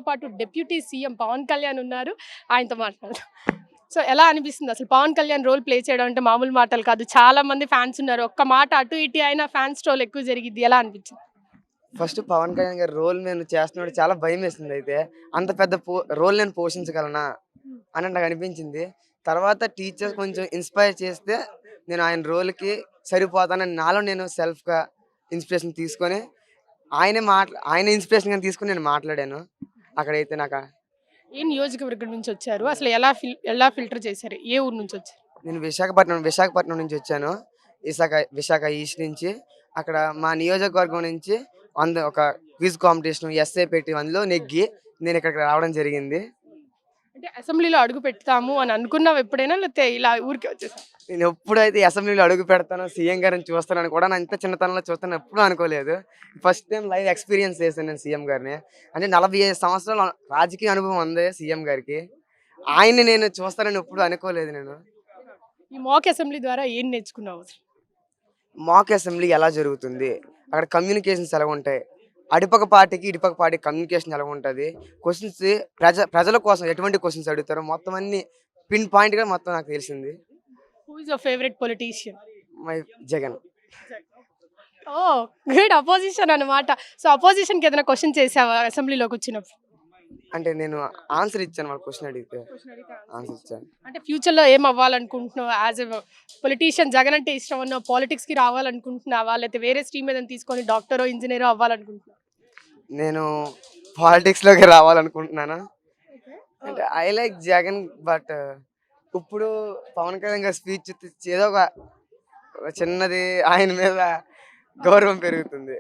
పాటు deputy CM Pawan Kalyan ఉన్నారు. ఆయనతో మాట్లాడదాం. సో ఎలా అనిపిస్తుంది అసలు పవన్ కళ్యాణ్ రోల్ ప్లే చేయడం అంటే మామూలు మాటలు కాదు. చాలా మంది ఫ్యాన్స్ ఉన్నారు. ఒక్క మాట అటు ఇటు అయినా ఫ్యాన్స్ ట్రోల్ ఎక్కువ జరిగిద్ది. ఎలా అనిపించింది? ఫస్ట్ పవన్ కళ్యాణ్ గారి రోల్ నేను చేస్తున్నాడు చాలా భయం వేసింది. అయితే అంత పెద్ద రోల్ నేను పోషించగలనా అని నాకు అనిపించింది. తర్వాత టీచర్స్ కొంచెం ఇన్స్పైర్ చేస్తే నేను ఆయన రోల్కి సరిపోతానని నాలో నేను సెల్ఫ్గా ఇన్స్పిరేషన్ తీసుకొని ఆయన ఇన్స్పిరేషన్గా తీసుకొని నేను మాట్లాడాను. అక్కడైతే నాకు ఏ నియోజకవర్గం నుంచి వచ్చారు? అసలు ఎలా ఫిల్టర్ చేశారు? ఏ ఊరు నుంచి వచ్చారు? నేను విశాఖపట్నం నుంచి వచ్చాను. విశాఖ ఈస్ట్ నుంచి. అక్కడ మా నియోజకవర్గం నుంచి ఒక క్విజ్ కాంపిటీషన్ ఎస్ఏ పెట్టి అందులో నెగ్గి నేను ఇక్కడికి రావడం జరిగింది. అంటే అసెంబ్లీలో అడుగు పెడతాము అని అనుకున్నావు ఎప్పుడైనా, లేకపోతే ఇలా ఊరికే వచ్చేసా? నేను ఎప్పుడైతే అసెంబ్లీలో అడుగు పెడతానో సీఎం గారిని చూస్తానని కూడా నా ఇంత చిన్నతనంలో చూస్తాను ఎప్పుడూ అనుకోలేదు. ఫస్ట్ టైం లైవ్ ఎక్స్పీరియన్స్ చేశాను నేను సీఎం గారిని. అంటే 45 సంవత్సరాల రాజకీయ అనుభవం ఉంది సీఎం గారికి. ఆయన్ని నేను చూస్తానని ఎప్పుడు అనుకోలేదు నేను. ఈ మాక్ అసెంబ్లీ ద్వారా ఏం నేర్చుకున్నావు? మాక్ అసెంబ్లీ ఎలా జరుగుతుంది, అక్కడ కమ్యూనికేషన్స్ ఎలా ఉంటాయి, అటుపక్క పార్టీకి ఇటుపక్క పార్టీకి కమ్యూనికేషన్ ఎలా ఉంటుంది, క్వశ్చన్స్ ప్రజల కోసం ఎటువంటి క్వశ్చన్స్ అడుగుతారో మొత్తం అన్ని పిన్ పాయింట్గా మొత్తం నాకు తెలిసింది. Who is your favourite politician? My Jagan. Oh good, opposition అన్నమాట. సో అపోజిషన్కి ఏదైనా క్వశ్చన్ చేసావా అసెంబ్లీలోకి వచ్చినప్పుడు? అంటే నేను ఆన్సర్ ఇచ్చాను, వాళ్ళు క్వశ్చన్ అడిగితే ఆన్సర్ ఇచ్చాను. అంటే ఫ్యూచర్లో ఏం అవ్వాలనుకుంటున్నావు? యాజ్ ఎ పొలిటీషియన్ జగన్ అంటే ఇష్టం అన్న పాలిటిక్స్కి రావాలనుకుంటున్నావా, లేకపోతే వేరే స్ట్రీమ్ ఏదైనా తీసుకొని డాక్టరో ఇంజనీరో అవ్వాలనుకుంటున్నావా? నేను పాలిటిక్స్లోకి రావాలనుకుంటున్నాను. అంటే ఐ లైక్ జగన్, బట్ ఇప్పుడు పవన్ కళ్యాణ్ గారి స్పీచ్ ఏదో ఒక చిన్నది ఆయన మీద గౌరవం పెరుగుతుంది.